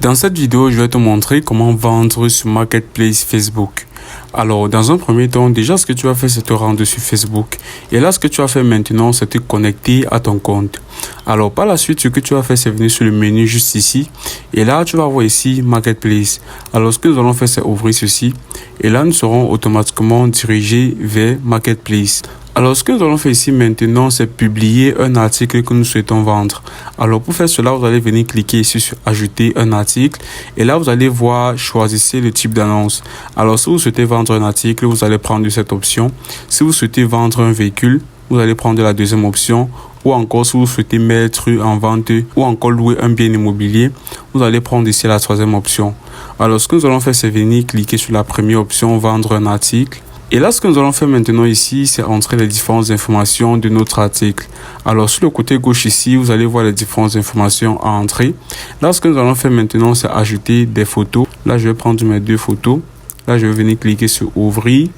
Dans cette vidéo, je vais te montrer comment vendre sur Marketplace Facebook. Alors, dans un premier temps, déjà, ce que tu vas faire, c'est te rendre sur Facebook. Et là, ce que tu vas faire maintenant, c'est te connecter à ton compte. Alors, par la suite, ce que tu vas faire, c'est venir sur le menu juste ici. Et là, tu vas voir ici Marketplace. Alors, ce que nous allons faire, c'est ouvrir ceci. Et là, nous serons automatiquement dirigés vers Marketplace. Alors, ce que nous allons faire ici maintenant, c'est publier un article que nous souhaitons vendre. Alors, pour faire cela, vous allez venir cliquer ici sur ajouter un article. Et là, vous allez voir, choisissez le type d'annonce. Alors, si vous souhaitez vendre un article, vous allez prendre cette option. Si vous souhaitez vendre un véhicule, vous allez prendre la deuxième option. Ou encore, si vous souhaitez mettre en vente ou encore louer un bien immobilier, vous allez prendre ici la troisième option. Alors, ce que nous allons faire, c'est venir cliquer sur la première option, vendre un article. Et là, ce que nous allons faire maintenant ici, c'est entrer les différentes informations de notre article. Alors, sur le côté gauche ici, vous allez voir les différentes informations à entrer. Là, ce que nous allons faire maintenant, c'est ajouter des photos. Là, je vais prendre mes deux photos. Là, je vais venir cliquer sur ouvrir.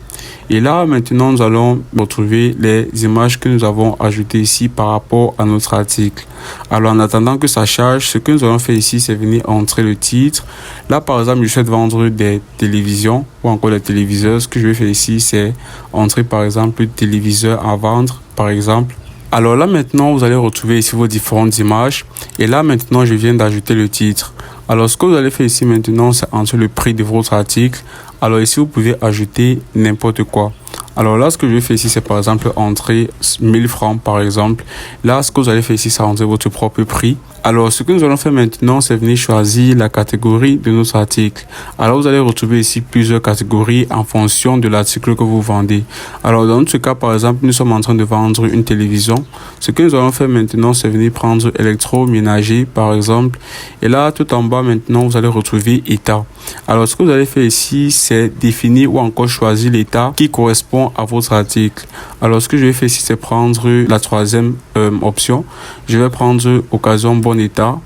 Et là, maintenant, nous allons retrouver les images que nous avons ajoutées ici par rapport à notre article. Alors, en attendant que ça charge, ce que nous allons faire ici, c'est venir entrer le titre. Là, par exemple, je souhaite vendre des télévisions ou encore des téléviseurs. Ce que je vais faire ici, c'est entrer, par exemple, téléviseur à vendre, par exemple. Alors là, maintenant, vous allez retrouver ici vos différentes images. Et là, maintenant, je viens d'ajouter le titre. Alors, ce que vous allez faire ici maintenant, c'est entrer le prix de votre article. Alors ici, vous pouvez ajouter n'importe quoi. Alors là, ce que je vais faire ici, c'est par exemple entrer 1000 francs par exemple. Là, ce que vous allez faire ici, c'est entrer votre propre prix. Alors, ce que nous allons faire maintenant, c'est venir choisir la catégorie de notre article. Alors, vous allez retrouver ici plusieurs catégories en fonction de l'article que vous vendez. Alors, dans ce cas, par exemple, nous sommes en train de vendre une télévision. Ce que nous allons faire maintenant, c'est venir prendre électroménager, par exemple. Et là, tout en bas, maintenant, vous allez retrouver état. Alors, ce que vous allez faire ici, c'est définir ou encore choisir l'état qui correspond à votre article. Alors, ce que je vais faire ici, c'est prendre la troisième option. Je vais prendre occasion bon état.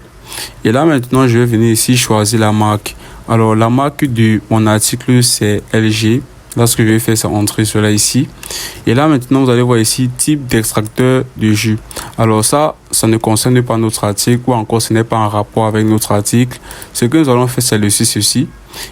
Et là, maintenant, je vais venir ici choisir la marque. Alors, la marque de mon article, c'est LG. Là, ce que je vais faire, c'est entrer cela ici. Et là, maintenant, vous allez voir ici, type d'extracteur de jus. Alors ça ne concerne pas notre article ou encore ce n'est pas en rapport avec notre article. Ce que nous allons faire, c'est le ceci.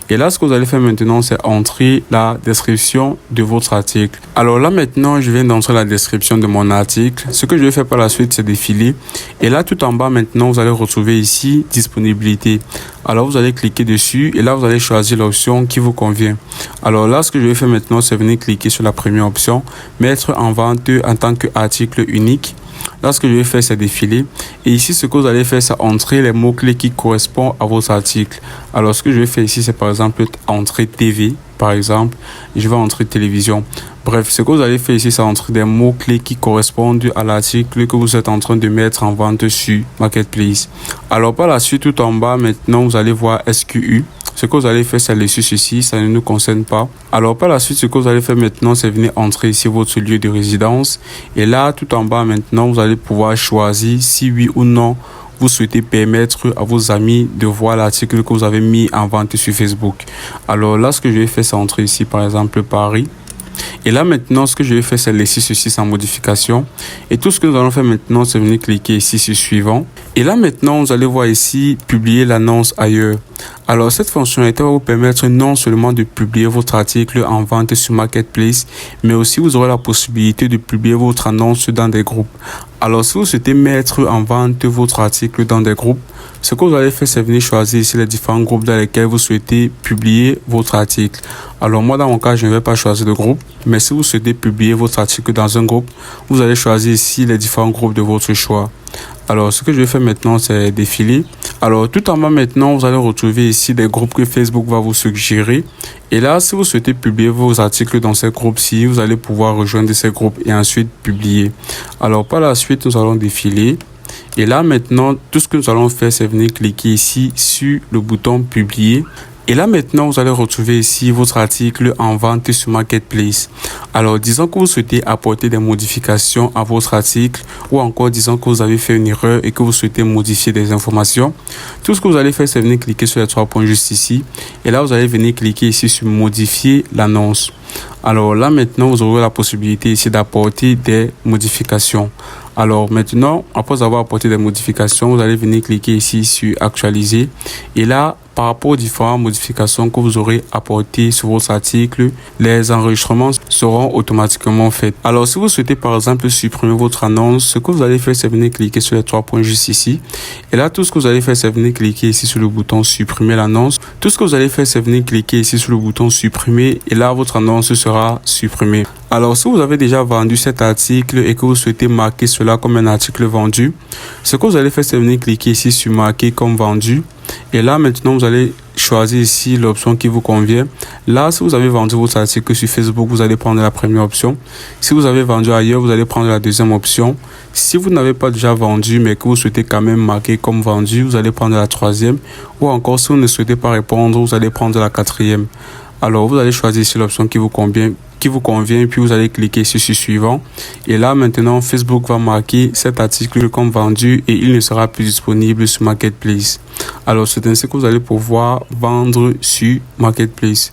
Et là, ce que vous allez faire maintenant, c'est entrer la description de votre article. Alors là, maintenant, je viens d'entrer la description de mon article. Ce que je vais faire par la suite, c'est défiler. Et là, tout en bas, maintenant, vous allez retrouver ici, disponibilité. Alors, vous allez cliquer dessus et là, vous allez choisir l'option qui vous convient. Alors là, ce que je vais faire maintenant, c'est venir cliquer sur la première option, mettre en vente en tant qu'article unique. Là, ce que je vais faire, c'est défiler. Et ici, ce que vous allez faire, c'est entrer les mots-clés qui correspondent à votre article. Alors, ce que je vais faire ici, c'est par exemple entrer TV, par exemple. Et je vais entrer télévision. Bref, ce que vous allez faire ici, c'est entrer des mots-clés qui correspondent à l'article que vous êtes en train de mettre en vente sur Marketplace. Alors, par la suite, tout en bas, maintenant, vous allez voir SQU. Ce que vous allez faire, c'est laisser ceci, ça ne nous concerne pas. Alors, par la suite, ce que vous allez faire maintenant, c'est venir entrer ici votre lieu de résidence. Et là, tout en bas, maintenant, vous allez pouvoir choisir si oui ou non vous souhaitez permettre à vos amis de voir l'article que vous avez mis en vente sur Facebook. Alors là, ce que je vais faire, c'est entrer ici, par exemple, Paris. Et là, maintenant, ce que je vais faire, c'est laisser ceci sans modification. Et tout ce que nous allons faire maintenant, c'est venir cliquer ici sur suivant. Et là, maintenant, vous allez voir ici, publier l'annonce ailleurs. Alors, cette fonctionnalité va vous permettre non seulement de publier votre article en vente sur Marketplace, mais aussi vous aurez la possibilité de publier votre annonce dans des groupes. Alors, si vous souhaitez mettre en vente votre article dans des groupes, ce que vous allez faire, c'est venir choisir ici les différents groupes dans lesquels vous souhaitez publier votre article. Alors, moi, dans mon cas, je ne vais pas choisir de groupe, mais si vous souhaitez publier votre article dans un groupe, vous allez choisir ici les différents groupes de votre choix. Alors, ce que je vais faire maintenant, c'est défiler. Alors, tout en bas maintenant, vous allez retrouver ici des groupes que Facebook va vous suggérer. Et là, si vous souhaitez publier vos articles dans ces groupes-ci, vous allez pouvoir rejoindre ces groupes et ensuite publier. Alors, par la suite, nous allons défiler. Et là, maintenant, tout ce que nous allons faire, c'est venir cliquer ici sur le bouton publier. Et là, maintenant, vous allez retrouver ici votre article en vente sur Marketplace. Alors, disons que vous souhaitez apporter des modifications à votre article ou encore disons que vous avez fait une erreur et que vous souhaitez modifier des informations. Tout ce que vous allez faire, c'est venir cliquer sur les trois points juste ici. Et là, vous allez venir cliquer ici sur modifier l'annonce. Alors là, maintenant, vous aurez la possibilité ici d'apporter des modifications. Alors maintenant, après avoir apporté des modifications, vous allez venir cliquer ici sur actualiser. Et là, par rapport aux différentes modifications que vous aurez apportées sur votre article, les enregistrements seront automatiquement faits. Alors, si vous souhaitez par exemple supprimer votre annonce, ce que vous allez faire, c'est venir cliquer sur les 3 points juste ici. Et là, tout ce que vous allez faire, c'est venir cliquer ici sur le bouton supprimer l'annonce. Tout ce que vous allez faire, c'est venir cliquer ici sur le bouton supprimer. Et là, votre annonce sera supprimée. Alors, si vous avez déjà vendu cet article et que vous souhaitez marquer cela comme un article vendu, ce que vous allez faire, c'est venir cliquer ici sur marquer comme vendu. Et là, maintenant, vous allez choisir ici l'option qui vous convient. Là, si vous avez vendu votre article sur Facebook, vous allez prendre la première option. Si vous avez vendu ailleurs, vous allez prendre la deuxième option. Si vous n'avez pas déjà vendu, mais que vous souhaitez quand même marquer comme vendu, vous allez prendre la troisième. Ou encore, si vous ne souhaitez pas répondre, vous allez prendre la quatrième. Alors, vous allez choisir ici l'option qui vous convient, puis vous allez cliquer ici sur suivant. Et là, maintenant, Facebook va marquer cet article comme vendu et il ne sera plus disponible sur Marketplace. Alors, c'est ainsi que vous allez pouvoir vendre sur Marketplace.